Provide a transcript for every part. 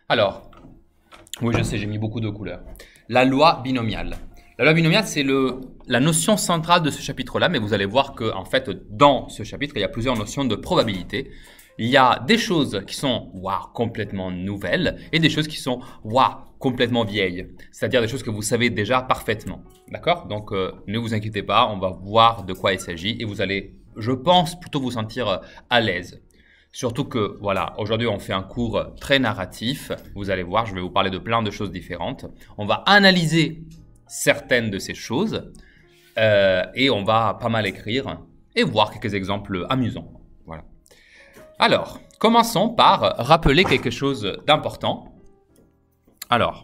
Alors, oui, je sais, j'ai mis beaucoup de couleurs. La loi binomiale. La loi binomiale, c'est la notion centrale de ce chapitre-là, mais vous allez voir que, en fait, dans ce chapitre, il y a plusieurs notions de probabilité. Il y a des choses qui sont complètement nouvelles et des choses qui sont complètement vieilles. C'est-à-dire des choses que vous savez déjà parfaitement. D'accord? Donc, ne vous inquiétez pas, on va voir de quoi il s'agit et vous allez, je pense, plutôt vous sentir à l'aise. Surtout que, voilà, aujourd'hui on fait un cours très narratif. Vous allez voir, je vais vous parler de plein de choses différentes. On va analyser certaines de ces choses et on va pas mal écrire et voir quelques exemples amusants. Voilà. Alors, commençons par rappeler quelque chose d'important. Alors,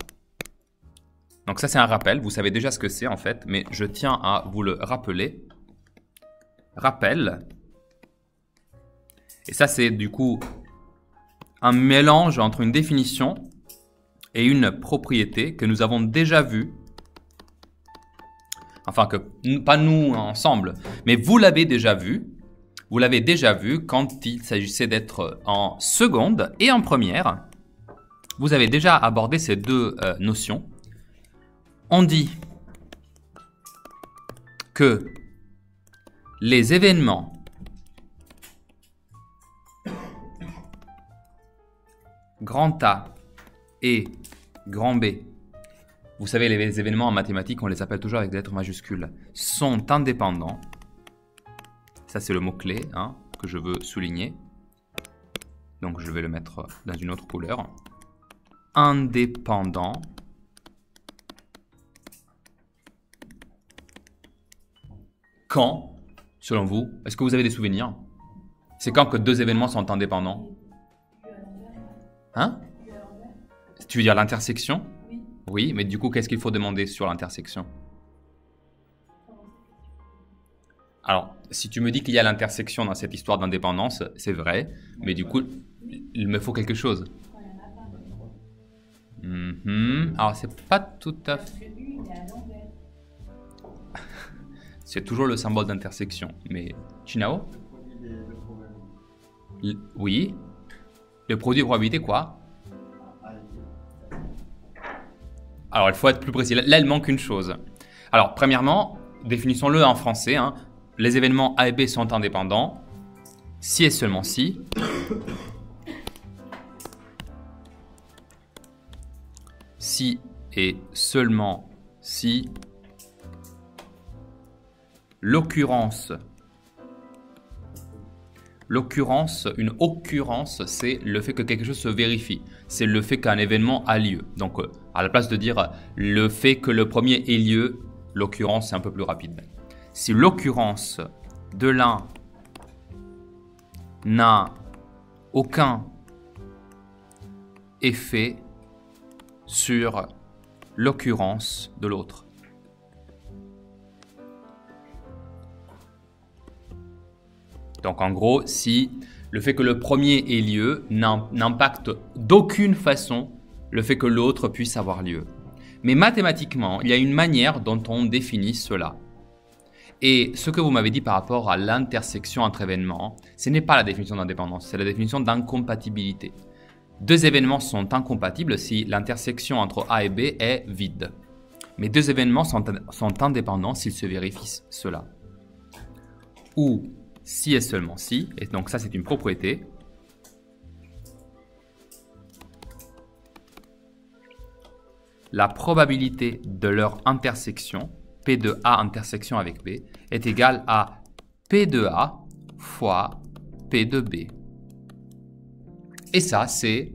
donc ça c'est un rappel, vous savez déjà ce que c'est en fait, mais je tiens à vous le rappeler. Rappel. Et ça, c'est du coup un mélange entre une définition et une propriété que nous avons déjà vue. Enfin, pas nous ensemble, mais vous l'avez déjà vu. Vous l'avez déjà vu quand il s'agissait d'être en seconde et en première. Vous avez déjà abordé ces deux notions. On dit que les événements grand A et grand B, vous savez, les événements en mathématiques, on les appelle toujours avec des lettres majuscules, sont indépendants. Ça, c'est le mot-clé que je veux souligner. Donc, je vais le mettre dans une autre couleur. Indépendant. Quand, selon vous, est-ce que vous avez des souvenirs? C'est quand que deux événements sont indépendants? Hein? Tu veux dire l'intersection? Oui, mais du coup, qu'est-ce qu'il faut demander sur l'intersection? Alors, si tu me dis qu'il y a l'intersection dans cette histoire d'indépendance, c'est vrai, mais du coup, il me faut quelque chose. Alors, c'est pas tout à fait... C'est toujours le symbole d'intersection, mais... Chinao? Oui. Le produit de probabilité, quoi? Alors, il faut être plus précis. Là, il manque une chose. Alors, premièrement, définissons-le en français. Les événements A et B sont indépendants si et seulement si et seulement si l'occurrence, une occurrence, c'est le fait que quelque chose se vérifie. C'est le fait qu'un événement a lieu. Donc, à la place de dire le fait que le premier ait lieu, l'occurrence, c'est un peu plus rapide. Si l'occurrence de l'un n'a aucun effet sur l'occurrence de l'autre. Donc en gros, si le fait que le premier ait lieu n'impacte d'aucune façon le fait que l'autre puisse avoir lieu. Mais mathématiquement, il y a une manière dont on définit cela. Et ce que vous m'avez dit par rapport à l'intersection entre événements, ce n'est pas la définition d'indépendance, c'est la définition d'incompatibilité. Deux événements sont incompatibles si l'intersection entre A et B est vide. Mais deux événements sont indépendants s'ils se vérifient cela. Ou si et seulement si, et donc ça c'est une propriété. La probabilité de leur intersection, P de A intersection avec B, est égale à P de A fois P de B. Et ça, c'est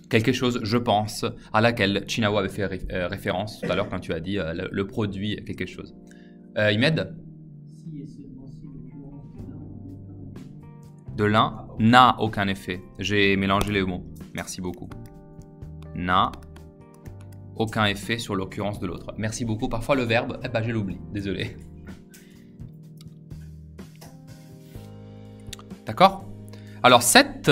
quelque chose, je pense, à laquelle Chinao avait fait référence tout à l'heure quand tu as dit le produit quelque chose. Imed? De l'un n'a aucun effet. J'ai mélangé les mots. Merci beaucoup. N'a aucun effet sur l'occurrence de l'autre. Merci beaucoup. Parfois le verbe, je l'oublie. Désolé. D'accord? Alors cette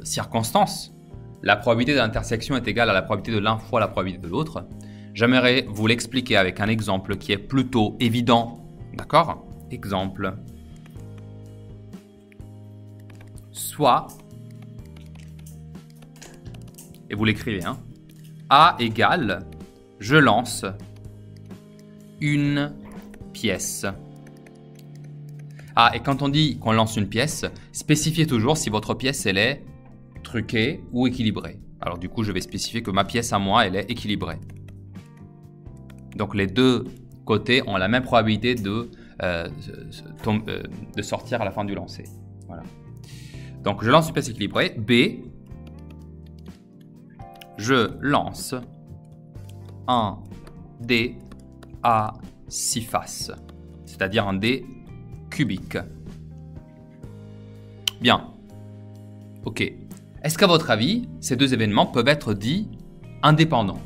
circonstance, la probabilité d'intersection est égale à la probabilité de l'un fois la probabilité de l'autre. J'aimerais vous l'expliquer avec un exemple qui est plutôt évident. D'accord? Exemple. Soit et vous l'écrivez, hein. A égale, je lance une pièce. Ah, et quand on dit qu'on lance une pièce, spécifiez toujours si votre pièce, elle est truquée ou équilibrée. Alors du coup, je vais spécifier que ma pièce à moi, elle est équilibrée. Donc les deux côtés ont la même probabilité de sortir à la fin du lancer. Voilà. Donc je lance une pièce équilibrée. B, je lance un dé à 6 faces, c'est-à-dire un dé cubique. Bien. Ok. Est-ce qu'à votre avis, ces deux événements peuvent être dits indépendants?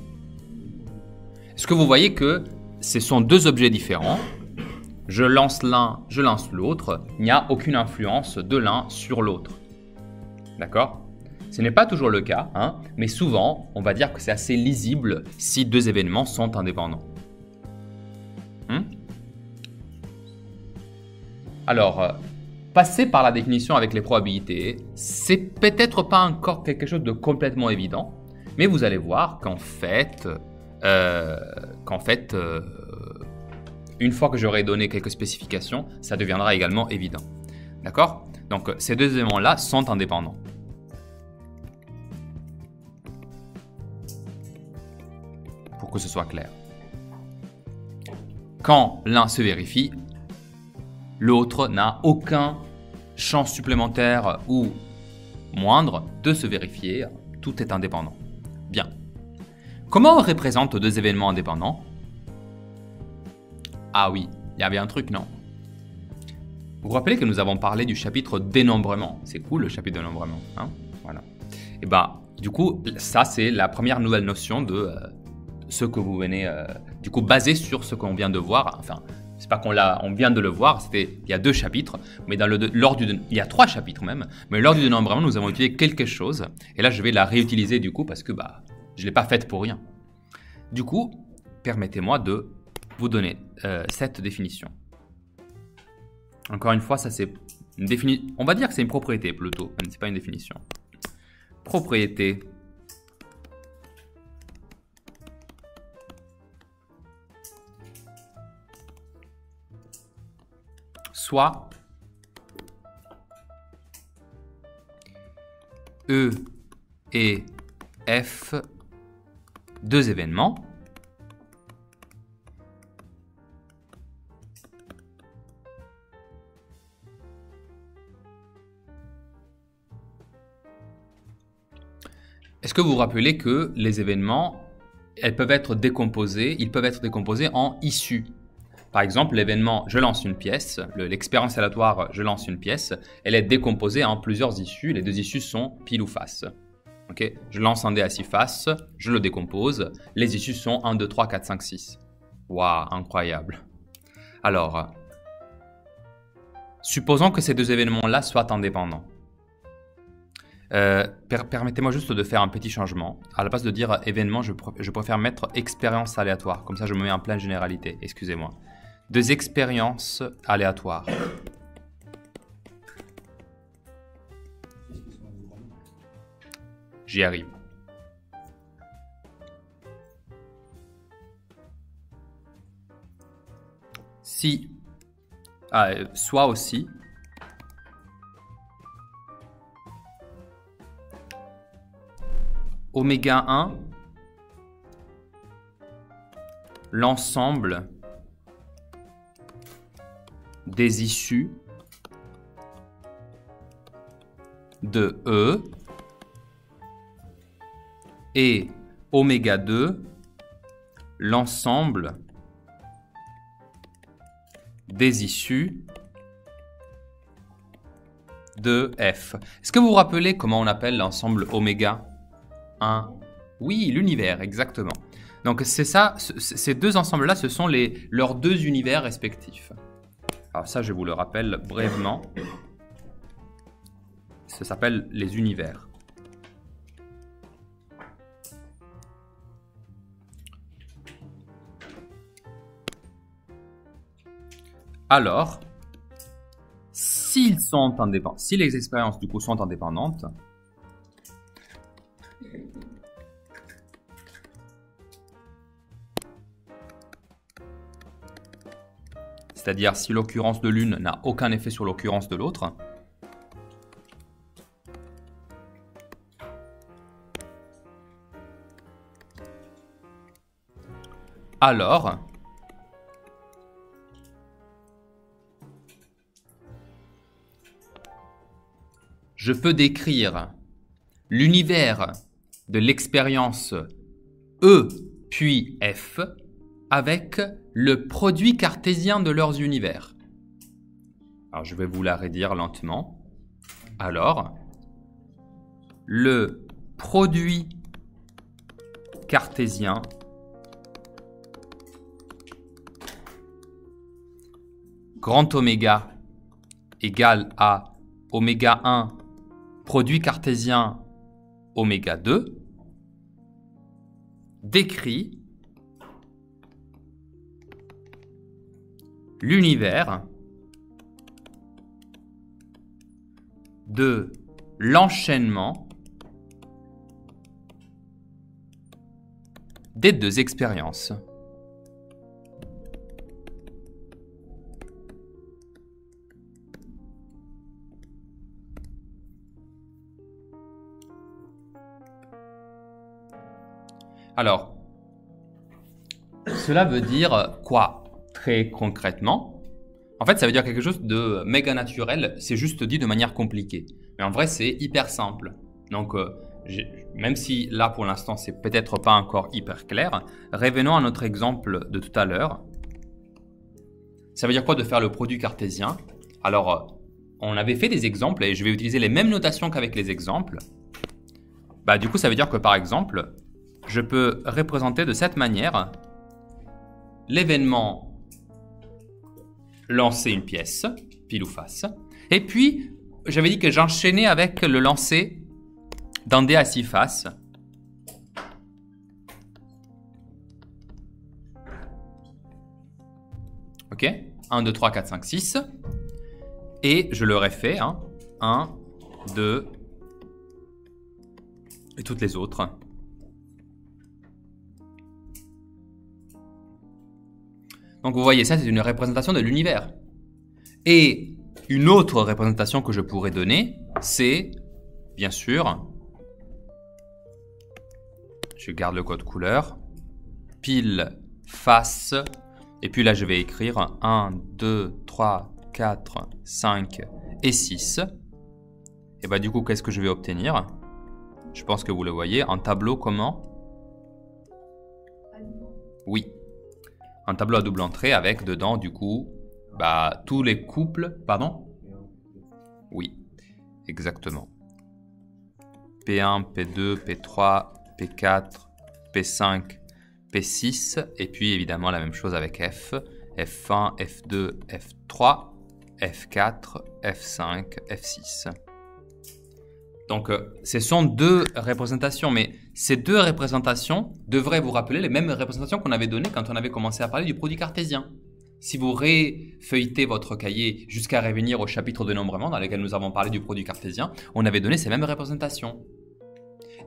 Est-ce que vous voyez que ce sont deux objets différents? Je lance l'un, je lance l'autre. Il n'y a aucune influence de l'un sur l'autre. D'accord? Ce n'est pas toujours le cas, hein, mais souvent, on va dire que c'est assez lisible si deux événements sont indépendants. Alors, passer par la définition avec les probabilités, c'est peut-être pas encore quelque chose de complètement évident, mais vous allez voir qu'en fait, une fois que j'aurai donné quelques spécifications, ça deviendra également évident. D'accord? Donc, ces deux éléments-là sont indépendants. Pour que ce soit clair. Quand l'un se vérifie, l'autre n'a aucun chance supplémentaire ou moindre de se vérifier. Tout est indépendant. Bien. Comment on représente deux événements indépendants? Ah oui, il y avait un truc, non? Vous vous rappelez que nous avons parlé du chapitre dénombrement. C'est cool le chapitre dénombrement, hein? Voilà. Et bah, du coup, ça c'est la première nouvelle notion de ce que vous venez, du coup, basé sur ce qu'on vient de voir. Enfin, c'est pas on vient de le voir, il y a 2 chapitres, mais il y a 3 chapitres même, mais lors du dénombrement, nous avons utilisé quelque chose, et là je vais la réutiliser du coup, parce que bah, je ne l'ai pas faite pour rien. Du coup, permettez-moi de vous donner cette définition. Encore une fois, ça c'est une définition, on va dire que c'est une propriété plutôt, même si c'est pas une définition. Propriété. Soit E et F, deux événements, est-ce que vous vous rappelez que les événements, ils peuvent être décomposés en issues? Par exemple, l'événement « je lance une pièce », l'expérience aléatoire « je lance une pièce », elle est décomposée en plusieurs issues. Les deux issues sont pile ou face. Okay, je lance un dé à 6 faces, je le décompose. Les issues sont 1, 2, 3, 4, 5, 6. Waouh, incroyable. Alors, supposons que ces deux événements-là soient indépendants. Permettez-moi juste de faire un petit changement. À la place de dire événement, je préfère mettre expérience aléatoire. Comme ça, je me mets en pleine généralité. Excusez-moi. Deux expériences aléatoires. J'y arrive. Si, soit aussi, oméga 1, l'ensemble des issues de E et oméga 2, l'ensemble des issues de F. Est-ce que vous vous rappelez comment on appelle l'ensemble oméga 1? Oui, l'univers, exactement. Donc c'est ça, ces deux ensembles-là, ce sont leurs deux univers respectifs. Alors ça, je vous le rappelle brièvement. Ça s'appelle les univers. Alors, s'ils sont indépendants, si les expériences du coup sont indépendantes, c'est-à-dire si l'occurrence de l'une n'a aucun effet sur l'occurrence de l'autre, alors je peux décrire l'univers de l'expérience E puis F avec le produit cartésien de leurs univers. Alors je vais vous la redire lentement. Alors, le produit cartésien grand oméga égale à oméga 1 produit cartésien oméga 2 décrit l'univers de l'enchaînement des deux expériences. Alors, cela veut dire quoi très concrètement? En fait, ça veut dire quelque chose de méga naturel, c'est juste dit de manière compliquée. Mais en vrai, c'est hyper simple. Donc, même si là, pour l'instant, c'est peut-être pas encore hyper clair, revenons à notre exemple de tout à l'heure. Ça veut dire quoi de faire le produit cartésien? Alors, on avait fait des exemples et je vais utiliser les mêmes notations qu'avec les exemples. Bah, du coup, ça veut dire que par exemple, je peux représenter de cette manière l'événement lancer une pièce, pile ou face. Et puis, j'avais dit que j'enchaînais avec le lancer d'un dé à 6 faces. Ok, 1, 2, 3, 4, 5, 6. Et je leur ai fait 1, 2 et toutes les autres. Donc vous voyez, ça c'est une représentation de l'univers. Et une autre représentation que je pourrais donner, c'est, bien sûr, je garde le code couleur, pile, face, et puis là je vais écrire 1, 2, 3, 4, 5 et 6. Et bah du coup, qu'est-ce que je vais obtenir? Je pense que vous le voyez, un tableau comment? Oui. Un tableau à double entrée avec dedans, du coup, bah, tous les couples... Pardon? Oui, exactement. P1, P2, P3, P4, P5, P6. Et puis, évidemment, la même chose avec F. F1, F2, F3, F4, F5, F6. Donc, ce sont deux représentations, mais ces deux représentations devraient vous rappeler les mêmes représentations qu'on avait données quand on avait commencé à parler du produit cartésien. Si vous réfeuilletez votre cahier jusqu'à revenir au chapitre de nombrement dans lequel nous avons parlé du produit cartésien, on avait donné ces mêmes représentations.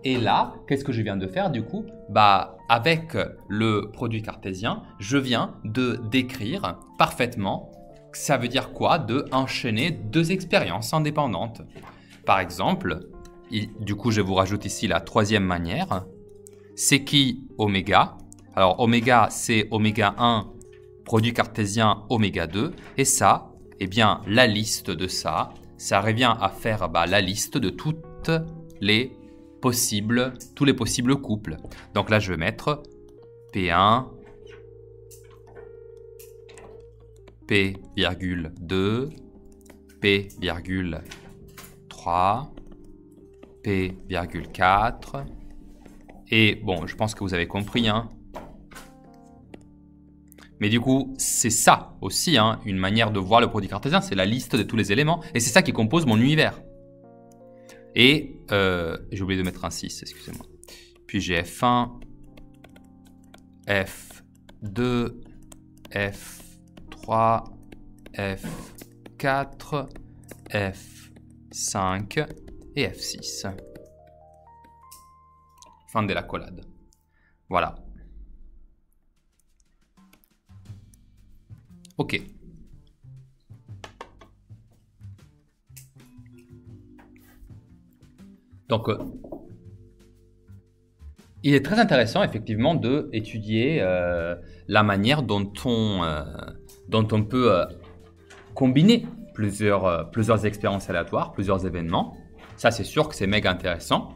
Et là, qu'est-ce que je viens de faire du coup? Bah, avec le produit cartésien, je viens de décrire parfaitement ça veut dire quoi de enchaîner deux expériences indépendantes. Par exemple, du coup, je vous rajoute ici la troisième manière. C'est qui oméga? Alors, oméga, c'est oméga 1, produit cartésien oméga 2. Et ça, eh bien, la liste de ça revient à faire la liste de tous les possibles couples. Donc là, je vais mettre P1, P,2, P,3, P,4. Et bon, je pense que vous avez compris. Mais du coup, c'est ça aussi, une manière de voir le produit cartésien. C'est la liste de tous les éléments. Et c'est ça qui compose mon univers. Et j'ai oublié de mettre un 6, excusez-moi. Puis j'ai F1, F2, F3, F4, F5 et F6. Fin de l'accolade. Voilà. Ok. Donc, il est très intéressant effectivement d'étudier la manière dont on peut combiner plusieurs expériences aléatoires, plusieurs événements. Ça, c'est sûr que c'est méga intéressant.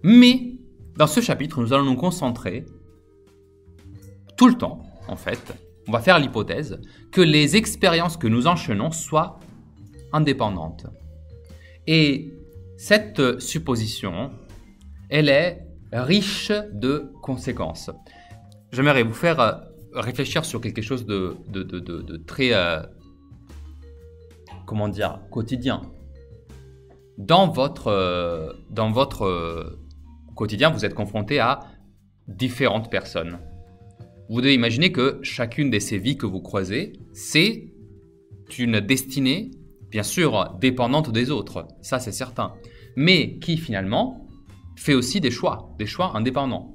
Mais dans ce chapitre, nous allons nous concentrer tout le temps, en fait. On va faire l'hypothèse que les expériences que nous enchaînons soient indépendantes. Et cette supposition, elle est riche de conséquences. J'aimerais vous faire réfléchir sur quelque chose de très, comment dire, quotidien. Dans votre quotidien, vous êtes confronté à différentes personnes. Vous devez imaginer que chacune de ces vies que vous croisez, c'est une destinée, bien sûr, dépendante des autres. Ça, c'est certain. Mais qui, finalement, fait aussi des choix indépendants.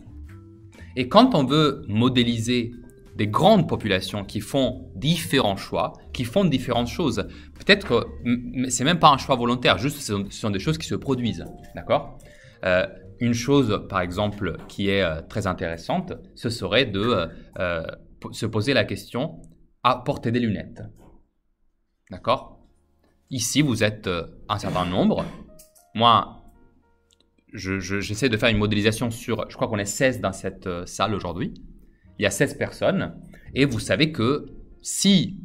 Et quand on veut modéliser des grandes populations qui font différents choix, qui font différentes choses, peut-être que c'est même pas un choix volontaire, juste ce sont des choses qui se produisent, d'accord ? Une chose, par exemple, qui est très intéressante, ce serait de se poser la question à porter des lunettes, d'accord ? Ici, vous êtes un certain nombre. Moi, j'essaie de faire une modélisation sur, je crois qu'on est 16 dans cette salle aujourd'hui. Il y a 16 personnes et vous savez que si,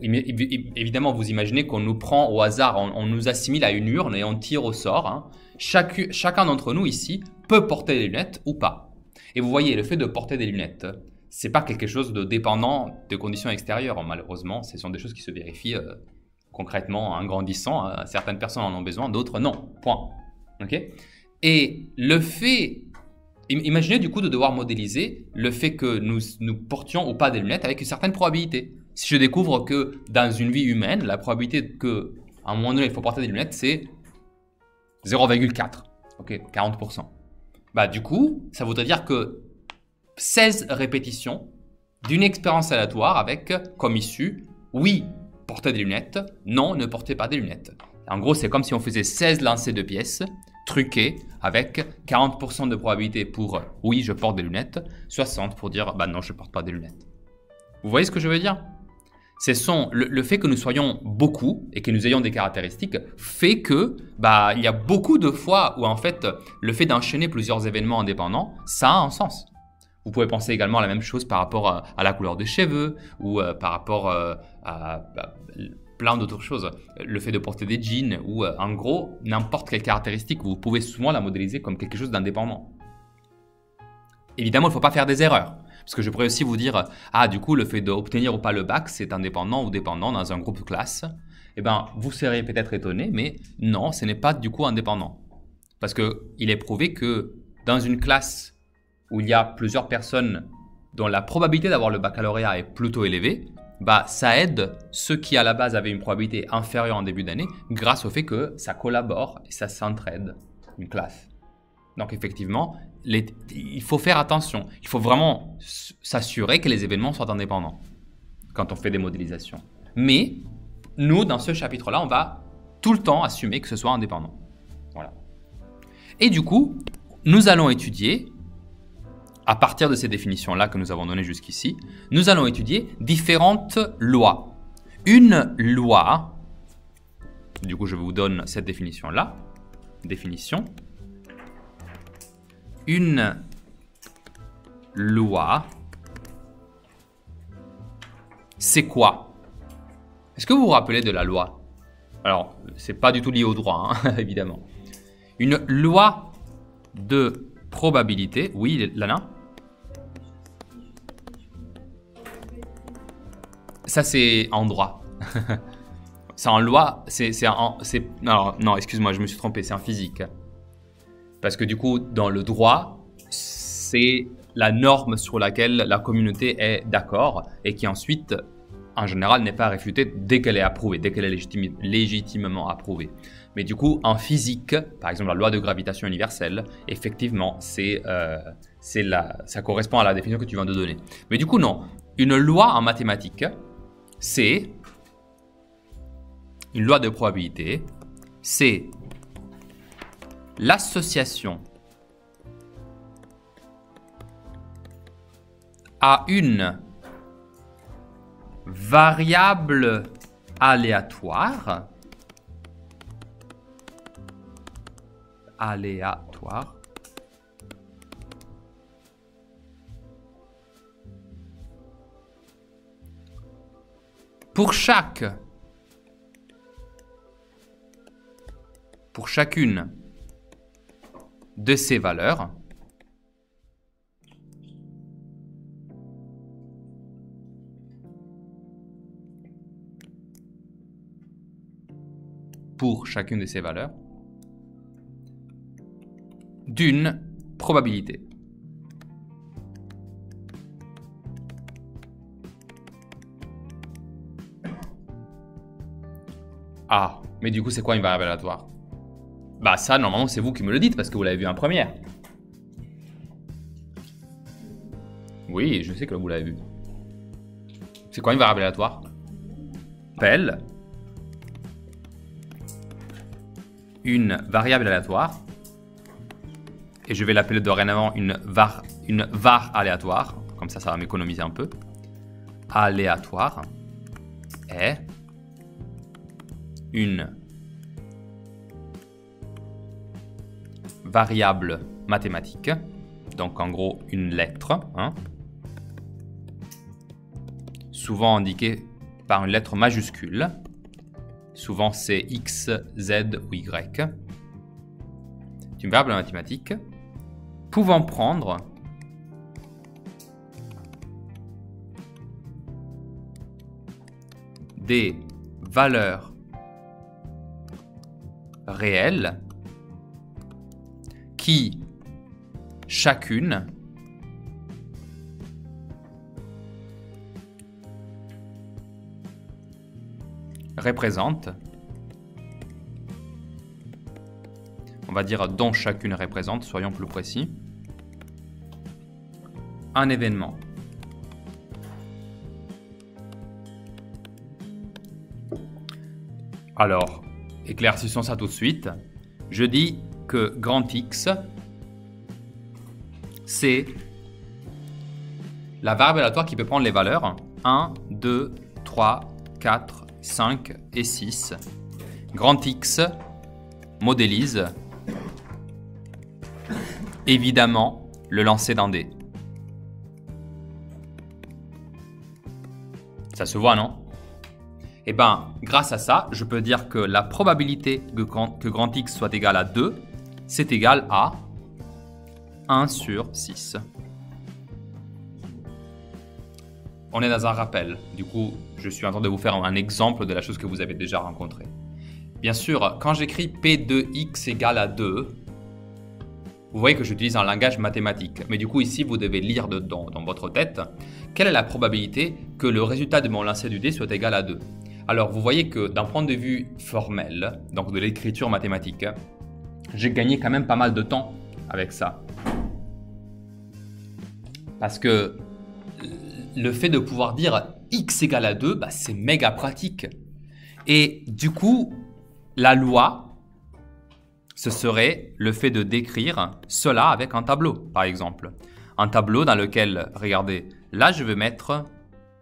évidemment, vous imaginez qu'on nous prend au hasard, on nous assimile à une urne et on tire au sort. Hein. Chacun d'entre nous ici peut porter des lunettes ou pas. Et vous voyez, le fait de porter des lunettes, c'est pas quelque chose de dépendant des conditions extérieures. Malheureusement, ce sont des choses qui se vérifient concrètement en grandissant. Certaines personnes en ont besoin, d'autres non. Point. Okay ? Et le fait, imaginez du coup de devoir modéliser le fait que nous portions ou pas des lunettes avec une certaine probabilité. Si je découvre que dans une vie humaine, la probabilité qu'à un moment donné il faut porter des lunettes, c'est 0,4, ok, 40%. Bah, du coup, ça voudrait dire que 16 répétitions d'une expérience aléatoire avec comme issue, oui, portez des lunettes, non, ne portez pas des lunettes. En gros, c'est comme si on faisait 16 lancers de pièces truqués avec 40% de probabilité pour oui, je porte des lunettes, 60 pour dire bah non, je ne porte pas des lunettes. Vous voyez ce que je veux dire ? Le fait que nous soyons beaucoup et que nous ayons des caractéristiques fait que bah, il y a beaucoup de fois où en fait le fait d'enchaîner plusieurs événements indépendants, ça a un sens. Vous pouvez penser également à la même chose par rapport à la couleur des cheveux ou par rapport à plein d'autres choses. Le fait de porter des jeans ou en gros n'importe quelle caractéristique, vous pouvez souvent la modéliser comme quelque chose d'indépendant. Évidemment, il ne faut pas faire des erreurs. Parce que je pourrais aussi vous dire, ah du coup le fait d'obtenir ou pas le bac, c'est indépendant ou dépendant dans un groupe classe. Eh bien, vous serez peut-être étonné, mais non, ce n'est pas du coup indépendant. Parce qu'il est prouvé que dans une classe où il y a plusieurs personnes dont la probabilité d'avoir le baccalauréat est plutôt élevée, bah, ça aide ceux qui à la base avaient une probabilité inférieure en début d'année grâce au fait que ça collabore et ça s'entraide, une classe. Donc effectivement, il faut faire attention. Il faut vraiment s'assurer que les événements soient indépendants quand on fait des modélisations. Mais nous, dans ce chapitre-là, on va tout le temps assumer que ce soit indépendant. Voilà. Et du coup, nous allons étudier, à partir de ces définitions-là que nous avons données jusqu'ici, nous allons étudier différentes lois. Une loi, du coup je vous donne cette définition-là, définition. Une loi, c'est quoi? Est-ce que vous vous rappelez de la loi? Alors, c'est pas du tout lié au droit, hein, évidemment. Une loi de probabilité, oui, Lana? Ça, c'est en droit. C'est en loi, non, excuse-moi, je me suis trompé, c'est en physique. Parce que du coup, dans le droit, c'est la norme sur laquelle la communauté est d'accord et qui ensuite, en général, n'est pas réfutée dès qu'elle est approuvée, dès qu'elle est légitimement approuvée. Mais du coup, en physique, par exemple, la loi de gravitation universelle, effectivement, ça correspond à la définition que tu viens de donner. Mais du coup, non. Une loi en mathématiques, c'est une loi de probabilité, c'est l'association à une variable aléatoire, pour chacune de ces valeurs, d'une probabilité. Ah, mais du coup, c'est quoi une variable aléatoire? Bah ça, normalement, c'est vous qui me le dites parce que vous l'avez vu en première. Oui, je sais que vous l'avez vu. C'est quoi une variable aléatoire? Appelle une variable aléatoire, et je vais l'appeler dorénavant une var aléatoire, comme ça va m'économiser un peu. Aléatoire est une variable mathématique, donc en gros une lettre, hein, souvent indiquée par une lettre majuscule, souvent c'est X, Z ou Y. C'est une variable mathématique pouvant prendre des valeurs réelles qui, chacune, représente, on va dire dont chacune représente, soyons plus précis, un événement. Alors, éclaircissons ça tout de suite. Je dis que grand X, c'est la variable aléatoire qui peut prendre les valeurs 1, 2, 3, 4, 5 et 6. Grand X modélise évidemment le lancer d'un dé. Ça se voit, non? Eh bien, grâce à ça, je peux dire que la probabilité que grand X soit égal à 2, c'est égal à 1 sur 6. On est dans un rappel. Du coup, je suis en train de vous faire un exemple de la chose que vous avez déjà rencontrée. Bien sûr, quand j'écris P de X égale à 2, vous voyez que j'utilise un langage mathématique. Mais du coup, ici, vous devez lire dans votre tête quelle est la probabilité que le résultat de mon lancer du dé soit égal à 2. Alors, vous voyez que d'un point de vue formel, donc de l'écriture mathématique, j'ai gagné quand même pas mal de temps avec ça. Parce que le fait de pouvoir dire X égale à 2, bah, c'est méga pratique. Et du coup, la loi, ce serait le fait de décrire cela avec un tableau, par exemple. Un tableau dans lequel, regardez, là, je vais mettre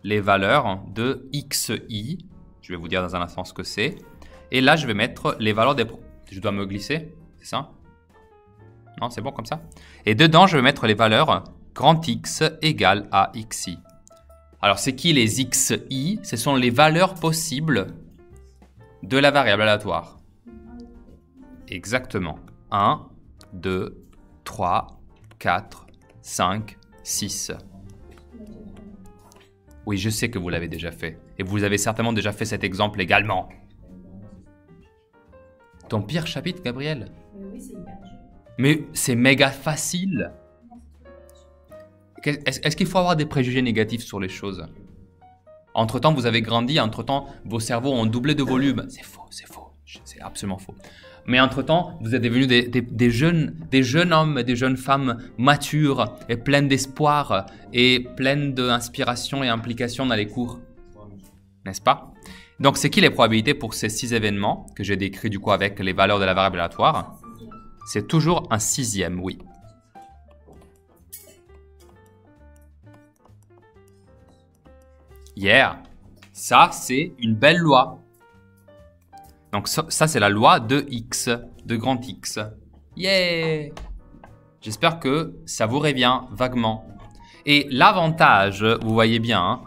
les valeurs de XI. Je vais vous dire dans un instant ce que c'est. Et là, je vais mettre les valeurs des... Je dois me glisser, c'est ça? Non, c'est bon comme ça? Et dedans, je vais mettre les valeurs grand X égale à XI. Alors, c'est qui les XI? Ce sont les valeurs possibles de la variable aléatoire. Exactement. 1, 2, 3, 4, 5, 6. Oui, je sais que vous l'avez déjà fait. Et vous avez certainement déjà fait cet exemple également. Ton pire chapitre, Gabriel? Oui, c'est hyper dur. Mais c'est méga facile. Est-ce qu'il faut avoir des préjugés négatifs sur les choses? Entre-temps, vous avez grandi. Entre-temps, vos cerveaux ont doublé de volume. C'est faux, c'est faux. C'est absolument faux. Mais entre-temps, vous êtes devenus des jeunes hommes et des jeunes femmes matures et pleines d'espoir et pleines d'inspiration et implication dans les cours. N'est-ce pas? Donc, c'est qui les probabilités pour ces 6 événements que j'ai décrits du coup avec les valeurs de la variable aléatoire? C'est toujours un sixième, oui. Yeah. Ça, c'est une belle loi. Donc ça c'est la loi de X, de grand X. Yeah. J'espère que ça vous revient vaguement. Et l'avantage, vous voyez bien, hein,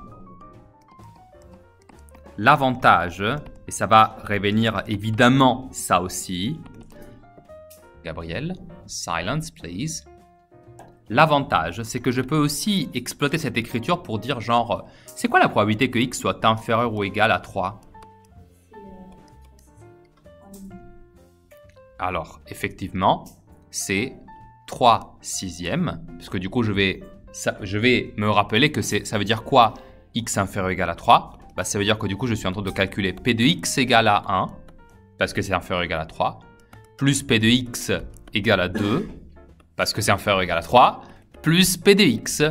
l'avantage, et ça va revenir évidemment ça aussi. Gabriel, silence please. L'avantage, c'est que je peux aussi exploiter cette écriture pour dire genre, c'est quoi la probabilité que x soit inférieur ou égal à 3? Alors, effectivement, c'est 3 sixièmes, parce que du coup, je vais me rappeler que ça veut dire quoi x inférieur ou égal à 3? Bah, ça veut dire que du coup, je suis en train de calculer p de x égale à 1, parce que c'est inférieur ou égal à 3, plus p de x égale à 2, parce que c'est inférieur ou égal à 3, plus p de x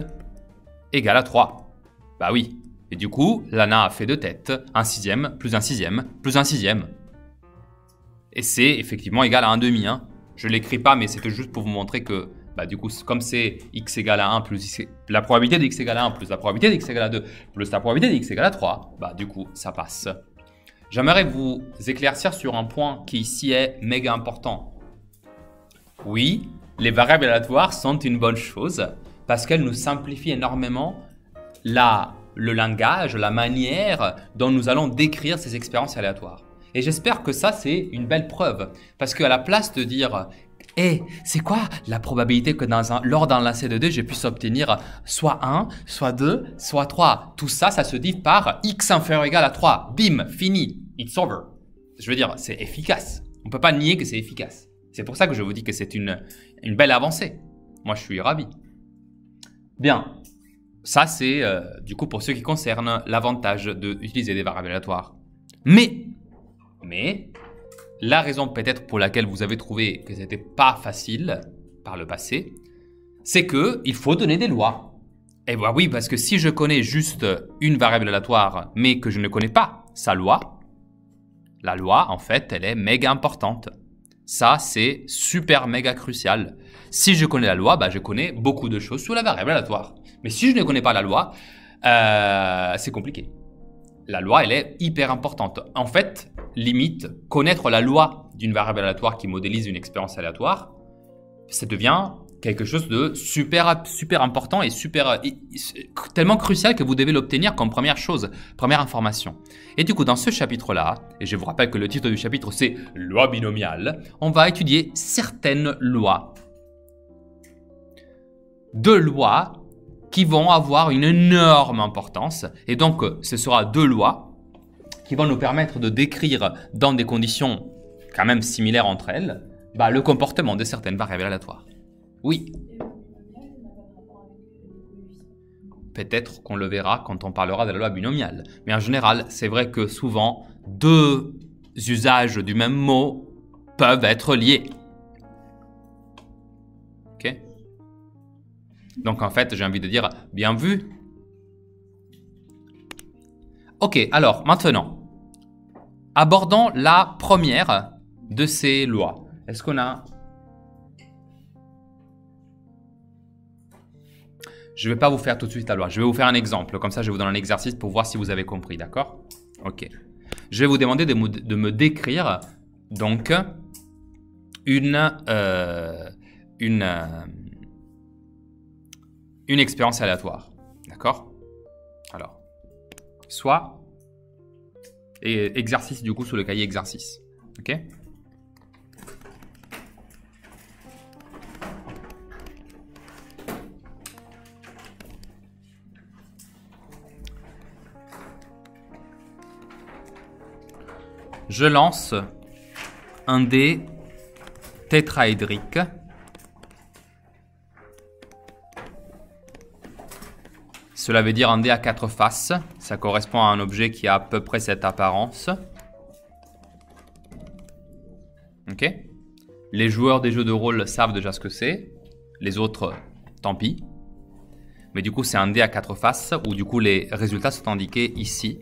égale à 3. Bah oui. Et du coup, Lana a fait deux têtes, un sixième, plus un sixième, plus un sixième. Et c'est effectivement égal à un demi. Hein. Je ne l'écris pas, mais c'était juste pour vous montrer que, bah, du coup, comme c'est x égale à 1 plus la probabilité de x égale à 1 plus la probabilité de x égale à 2 plus la probabilité de x égale à 3, bah, du coup, ça passe. J'aimerais vous éclaircir sur un point qui ici est méga important. Oui, les variables aléatoires sont une bonne chose parce qu'elles nous simplifient énormément le langage, la manière dont nous allons décrire ces expériences aléatoires. Et j'espère que ça, c'est une belle preuve. Parce qu'à la place de dire « Hey, c'est quoi la probabilité que lors d'un lacet de 2, je puisse obtenir soit 1, soit 2, soit 3 ?» Tout ça, ça se dit par x inférieur ou égal à 3. Bim, fini, it's over. Je veux dire, c'est efficace. On ne peut pas nier que c'est efficace. C'est pour ça que je vous dis que c'est une belle avancée. Moi, je suis ravi. Bien. Ça, c'est du coup pour ce qui concerne l'avantage d'utiliser des variables aléatoires. Mais, la raison peut-être pour laquelle vous avez trouvé que ce n'était pas facile par le passé, c'est qu'il faut donner des lois. Et bah oui, parce que si je connais juste une variable aléatoire, mais que je ne connais pas sa loi, la loi, en fait, elle est méga importante. Ça, c'est super méga crucial. Si je connais la loi, bah, je connais beaucoup de choses sur la variable aléatoire. Mais si je ne connais pas la loi, c'est compliqué. La loi, elle est hyper importante. En fait, limite, connaître la loi d'une variable aléatoire qui modélise une expérience aléatoire, ça devient quelque chose de super, super important et tellement crucial que vous devez l'obtenir comme première chose, première information. Et du coup, dans ce chapitre-là, et je vous rappelle que le titre du chapitre, c'est « Loi binomiale », on va étudier certaines lois. Deux lois qui vont avoir une énorme importance. Et donc, ce sera deux lois qui vont nous permettre de décrire dans des conditions quand même similaires entre elles, bah, le comportement de certaines variables aléatoires. Oui. Peut-être qu'on le verra quand on parlera de la loi binomiale. Mais en général, c'est vrai que souvent, deux usages du même mot peuvent être liés. Ok ? Donc en fait, j'ai envie de dire, bien vu. Ok, alors maintenant, abordons la première de ces lois. Est-ce qu'on a... Je ne vais pas vous faire tout de suite la loi. Je vais vous faire un exemple. Comme ça, je vais vous donner un exercice pour voir si vous avez compris. D'accord? Ok. Je vais vous demander de me décrire donc une expérience aléatoire. D'accord? Alors, soit et exercice du coup sous le cahier exercice. Ok? Je lance un dé tétraédrique. Cela veut dire un dé à 4 faces. Ça correspond à un objet qui a à peu près cette apparence. Ok? Les joueurs des jeux de rôle savent déjà ce que c'est. Les autres, tant pis. Mais du coup, c'est un dé à 4 faces où du coup les résultats sont indiqués ici.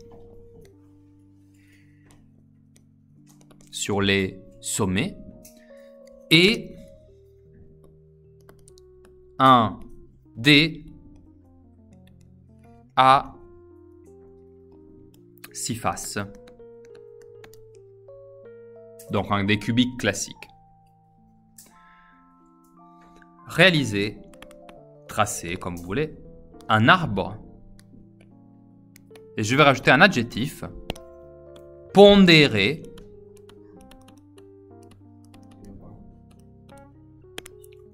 Sur les sommets. Et un dé à 6 faces. Donc un dé cubique classique. Réaliser, tracer comme vous voulez, un arbre. Et je vais rajouter un adjectif. Pondérer.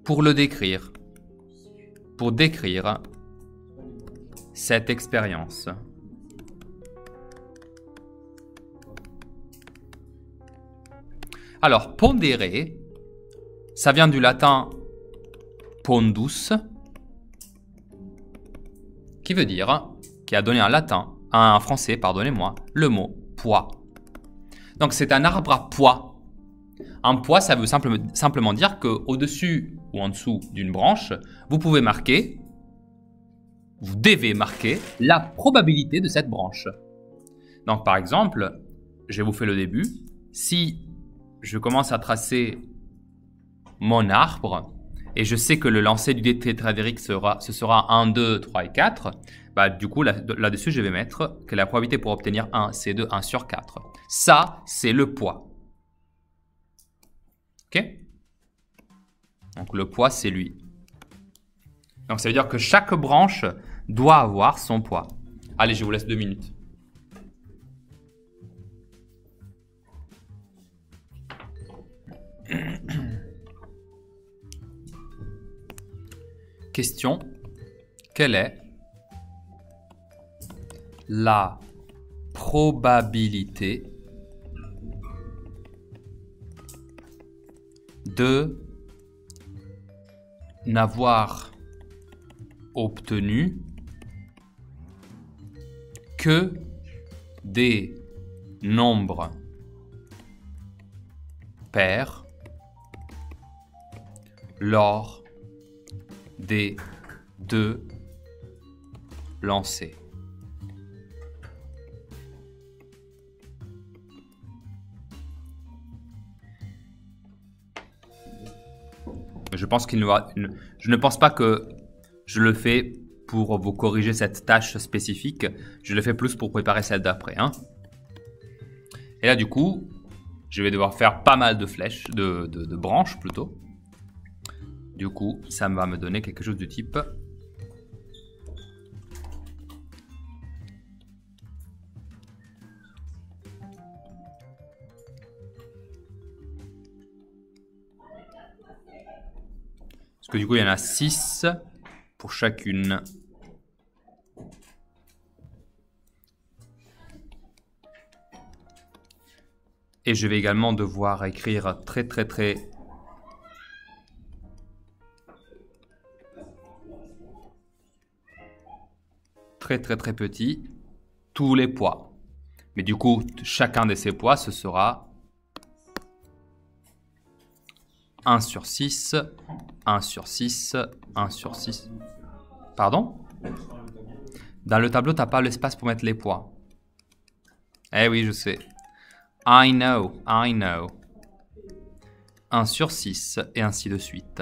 Pour le décrire. Pour décrire cette expérience. Alors, pondérer, ça vient du latin pondus, qui veut dire, qui a donné un français, pardonnez-moi, le mot poids. Donc, c'est un arbre à poids. Un poids, ça veut simplement dire qu'au-dessus ou en dessous d'une branche, vous pouvez marquer, vous devez marquer la probabilité de cette branche. Donc, par exemple, je vais vous faire le début. Si je commence à tracer mon arbre et je sais que le lancer du dé tétraédrique ce sera 1, 2, 3 et 4, bah, du coup, là-dessus, je vais mettre que la probabilité pour obtenir 1, c'est de 1 sur 4. Ça, c'est le poids. OK? Donc, le poids, c'est lui. Donc, ça veut dire que chaque branche doit avoir son poids. Allez, je vous laisse 2 minutes. Question. Quelle est la probabilité de n'avoir obtenu que des nombres pairs lors des 2 lancers. Je pense je ne pense pas que je le fais pour vous corriger cette tâche spécifique. Je le fais plus pour préparer celle d'après. Hein. Et là, du coup, je vais devoir faire pas mal de flèches, de branches plutôt. Du coup, ça va me donner quelque chose du type parce que du coup, il y en a 6 pour chacune. Et je vais également devoir écrire très petit tous les poids. Mais du coup, chacun de ces poids, ce sera 1 sur 6, 1 sur 6, 1 sur 6. Pardon? Dans le tableau, tu n'as pas l'espace pour mettre les poids. Eh oui, je sais. I know. 1 sur 6 et ainsi de suite.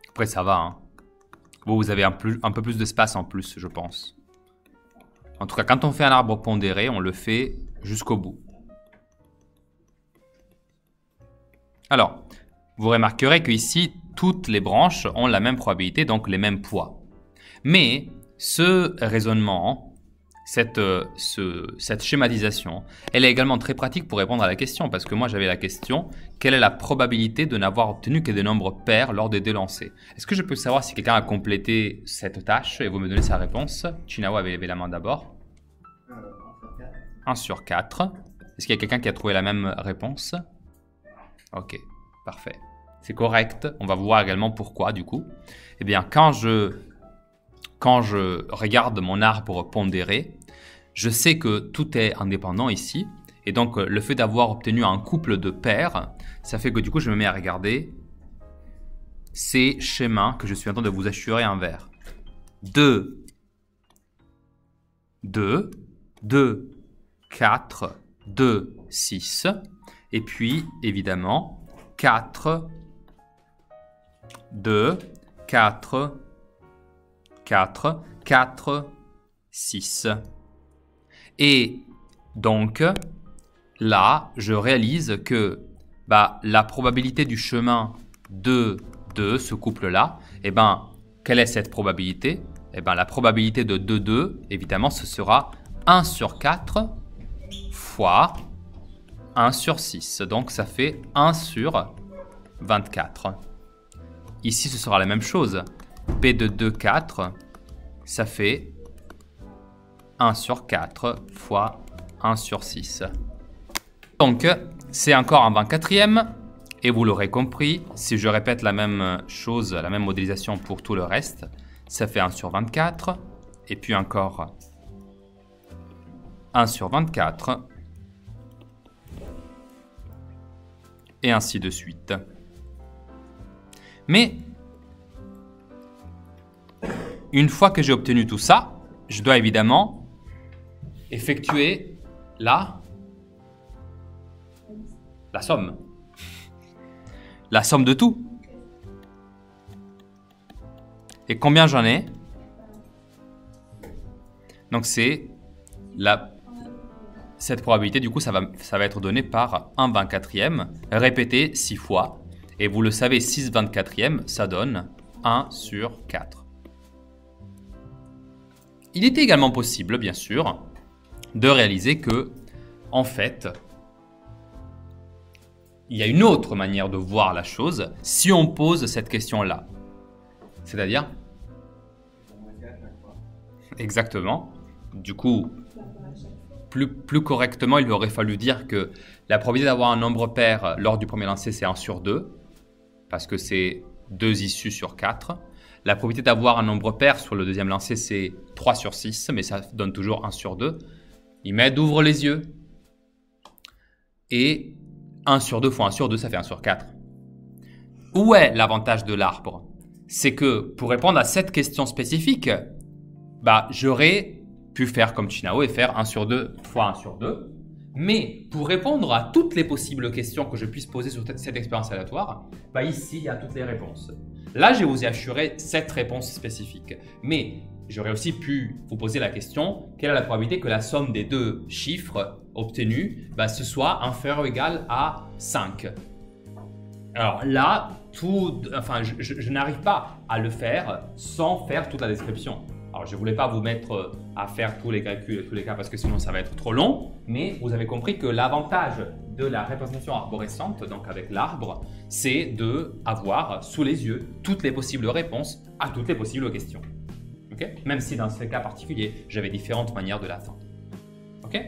Après, ça va. Hein. Vous avez un peu plus d'espace en plus, je pense. En tout cas, quand on fait un arbre pondéré, on le fait jusqu'au bout. Alors, vous remarquerez qu'ici, toutes les branches ont la même probabilité, donc les mêmes poids. Mais ce raisonnement, cette schématisation, elle est également très pratique pour répondre à la question, parce que moi j'avais la question, quelle est la probabilité de n'avoir obtenu que des nombres pairs lors des 2 lancers? Est-ce que je peux savoir si quelqu'un a complété cette tâche et vous me donnez sa réponse? Chinawa avait levé la main d'abord. 1 sur 4. Est-ce qu'il y a quelqu'un qui a trouvé la même réponse? Ok, parfait. C'est correct. On va voir également pourquoi du coup. Eh bien, quand je regarde mon arbre pondéré, je sais que tout est indépendant ici. Et donc, le fait d'avoir obtenu un couple de paires, ça fait que du coup, je me mets à regarder ces schémas que je suis en train de vous assurer en vert. 2, 2, 2, 4, 2, 6. Et puis, évidemment, 4, 2, 4, 4, 4, 6. Et donc, là, je réalise que la probabilité du chemin de ce couple-là, quelle est cette probabilité? La probabilité de 2, 2, évidemment, ce sera 1 sur 4 fois 1 sur 6. Donc, ça fait 1 sur 24. Ici, ce sera la même chose. P de 2, 4, ça fait 1 sur 4 fois 1 sur 6. Donc, c'est encore un 24e. Et vous l'aurez compris, si je répète la même chose, la même modélisation pour tout le reste, ça fait 1 sur 24. Et puis encore 1 sur 24. Et ainsi de suite. Mais, une fois que j'ai obtenu tout ça, je dois évidemment effectuer la somme. La somme de tout. Et combien j'en ai? Donc c'est cette probabilité, du coup, ça va être donné par 1 24e, répété 6 fois. Et vous le savez, 6 24e, ça donne 1 sur 4. Il était également possible, bien sûr, de réaliser que, en fait, il y a une autre manière de voir la chose si on pose cette question-là. C'est-à-dire? Exactement. Du coup, plus correctement, il aurait fallu dire que la probabilité d'avoir un nombre pair lors du premier lancer, c'est 1 sur 2, parce que c'est 2 issues sur 4. La probabilité d'avoir un nombre pair sur le deuxième lancer, c'est 3 sur 6, mais ça donne toujours 1 sur 2. Il m'aide, ouvre les yeux. Et 1 sur 2 fois 1 sur 2, ça fait 1 sur 4. Où est l'avantage de l'arbre? C'est que pour répondre à cette question spécifique, j'aurais pu faire comme Chinao et faire 1 sur 2 fois 1 sur 2. Mais pour répondre à toutes les possibles questions que je puisse poser sur cette expérience aléatoire, ici, il y a toutes les réponses. Là, je vous ai assuré cette réponse spécifique. Mais j'aurais aussi pu vous poser la question, quelle est la probabilité que la somme des deux chiffres obtenus ce soit inférieur ou égal à 5? Alors là, je n'arrive pas à le faire sans faire toute la description. Alors, je ne voulais pas vous mettre à faire tous les calculs, tous les cas, parce que sinon ça va être trop long. Mais vous avez compris que l'avantage de la représentation arborescente, donc avec l'arbre, c'est d'avoir sous les yeux toutes les possibles réponses à toutes les possibles questions. Okay? Même si dans ce cas particulier, j'avais différentes manières de l'attendre. Ok?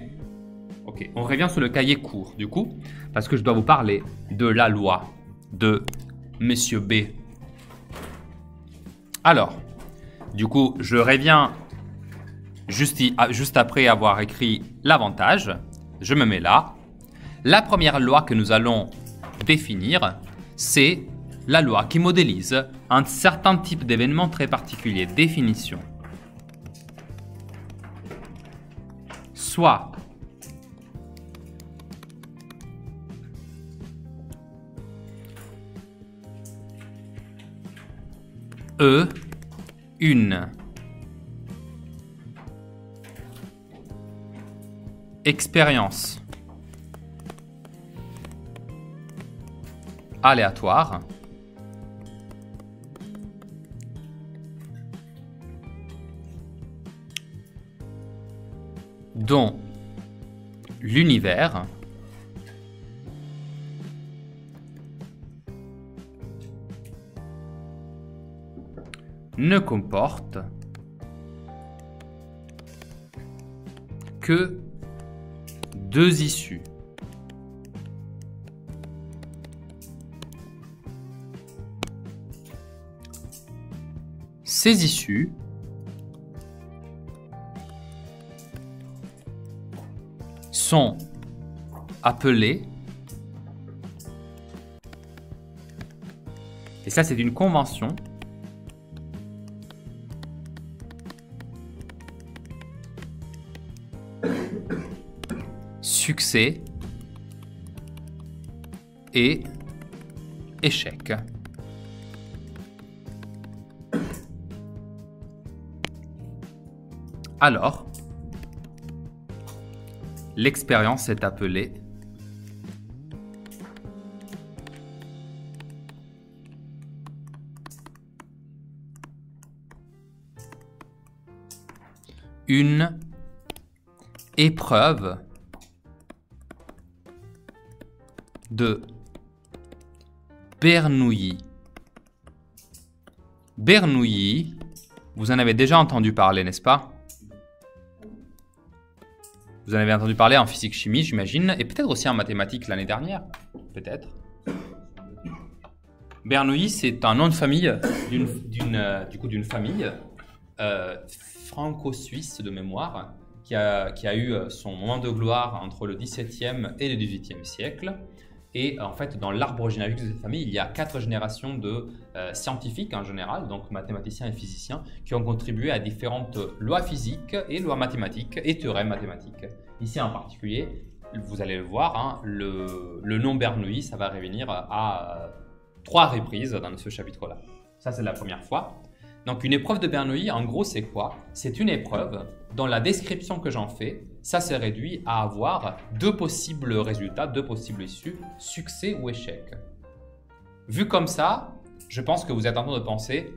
Ok, on revient sur le cahier court, du coup, parce que je dois vous parler de la loi de Monsieur B. Alors, du coup, je reviens juste après avoir écrit l'avantage. Je me mets là. La première loi que nous allons définir, c'est la loi qui modélise un certain type d'événement très particulier. Définition. Soit une expérience aléatoire dont l'univers ne comporte que deux issues. Ces issues sont appelées, et ça c'est une convention, succès et échec. alors l'expérience est appelée une épreuve de Bernoulli. Bernoulli, vous en avez déjà entendu parler, n'est-ce pas? Vous en avez entendu parler en physique-chimie, j'imagine, et peut-être aussi en mathématiques l'année dernière, peut-être. Bernoulli, c'est un nom de famille d'une famille franco-suisse de mémoire qui a eu son moment de gloire entre le XVIIe et le XVIIIe siècle. Et en fait, dans l'arbre généalogique de cette famille, il y a 4 générations de scientifiques en général, donc mathématiciens et physiciens, qui ont contribué à différentes lois physiques et lois mathématiques et théorèmes mathématiques. Ici en particulier, vous allez le voir, hein, le nom Bernoulli, ça va revenir à 3 reprises dans ce chapitre-là. Ça, c'est la première fois. Donc, une épreuve de Bernoulli, en gros, c'est quoi? C'est une épreuve dont la description que j'en fais, ça se réduit à avoir 2 possibles résultats, 2 possibles issues, succès ou échec. Vu comme ça, je pense que vous êtes en train de penser,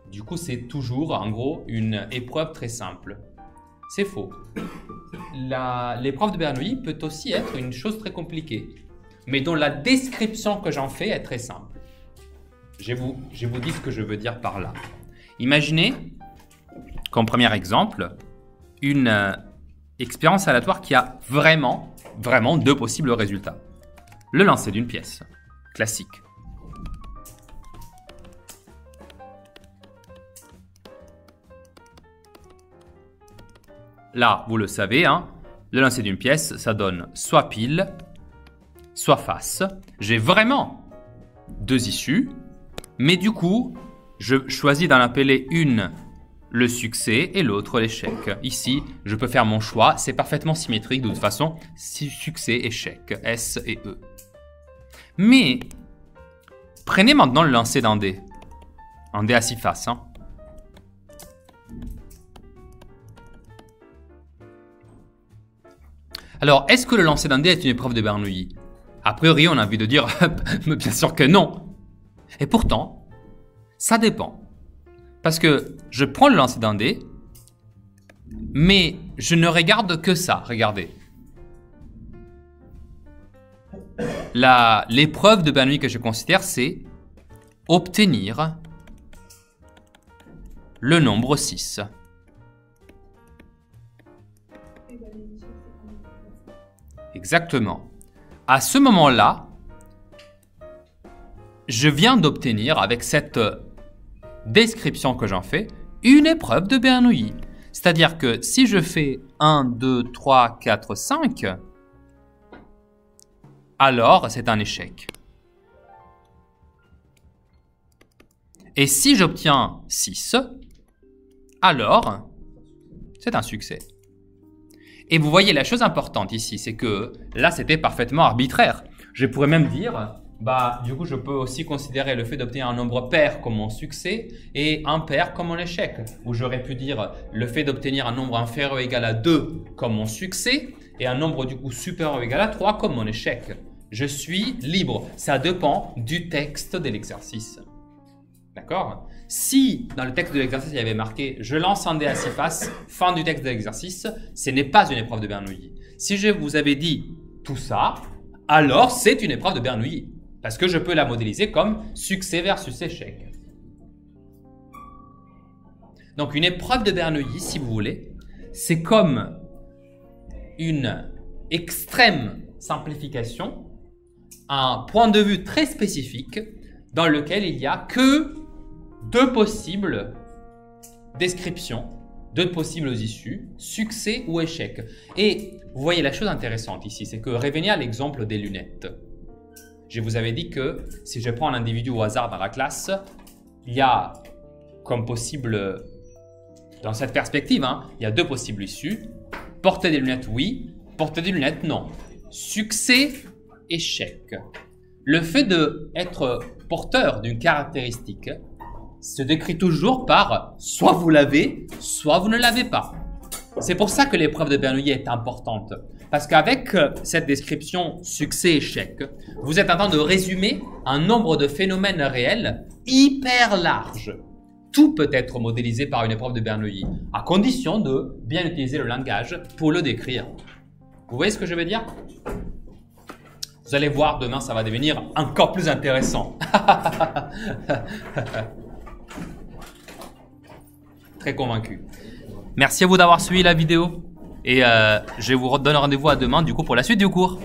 du coup, c'est toujours, en gros, une épreuve très simple. C'est faux. L'épreuve de Bernoulli peut aussi être une chose très compliquée, mais dont la description que j'en fais est très simple. Je vous dis ce que je veux dire par là. Imaginez, comme premier exemple, une expérience aléatoire qui a vraiment 2 possibles résultats. Le lancer d'une pièce, classique. Là, vous le savez, hein, le lancer d'une pièce, ça donne soit pile, soit face. J'ai vraiment 2 issues, mais du coup, je choisis d'en appeler une le succès et l'autre l'échec. Ici, je peux faire mon choix. C'est parfaitement symétrique de toute façon. Succès, échec, S et E. Mais, prenez maintenant le lancer d'un dé. Un dé à 6 faces. Hein. Alors, est-ce que le lancer d'un dé est une épreuve de Bernoulli? A priori, on a envie de dire, mais bien sûr que non. Et pourtant, ça dépend. Parce que je prends le lancer d'un dé, mais je ne regarde que ça. Regardez. L'épreuve de Bernoulli que je considère, c'est obtenir le nombre 6. Exactement. À ce moment-là, je viens d'obtenir, avec cette description que j'en fais, une épreuve de Bernoulli. C'est-à-dire que si je fais 1, 2, 3, 4, 5, alors c'est un échec. Et si j'obtiens 6, alors c'est un succès. Et vous voyez, la chose importante ici, c'est que là, c'était parfaitement arbitraire. Je pourrais même dire, du coup, je peux aussi considérer le fait d'obtenir un nombre pair comme mon succès et impair comme mon échec. Ou j'aurais pu dire le fait d'obtenir un nombre inférieur ou égal à 2 comme mon succès et un nombre du coup supérieur ou égal à 3 comme mon échec. Je suis libre. Ça dépend du texte de l'exercice. D'accord? Si dans le texte de l'exercice, il y avait marqué « Je lance un dé à 6 faces, fin du texte de l'exercice », ce n'est pas une épreuve de Bernoulli. Si je vous avais dit tout ça, alors c'est une épreuve de Bernoulli. Parce que je peux la modéliser comme succès versus échec. Donc une épreuve de Bernoulli, si vous voulez, c'est comme une extrême simplification, un point de vue très spécifique dans lequel il n'y a que 2 possibles descriptions, 2 possibles issues, succès ou échec. Et vous voyez la chose intéressante ici, c'est que revenez à l'exemple des lunettes. Je vous avais dit que si je prends un individu au hasard dans la classe, il y a comme possible, dans cette perspective, hein, il y a 2 possibles issues. Porter des lunettes, oui. Porter des lunettes, non. Succès, échec. Le fait d'être porteur d'une caractéristique se décrit toujours par soit vous l'avez, soit vous ne l'avez pas. C'est pour ça que l'épreuve de Bernoulli est importante. Parce qu'avec cette description succès-échec, vous êtes en train de résumer un nombre de phénomènes réels hyper large. Tout peut être modélisé par une épreuve de Bernoulli, à condition de bien utiliser le langage pour le décrire. Vous voyez ce que je veux dire? Vous allez voir, demain, ça va devenir encore plus intéressant. Très convaincu. Merci à vous d'avoir suivi la vidéo et je vous donne rendez-vous à demain du coup pour la suite du cours.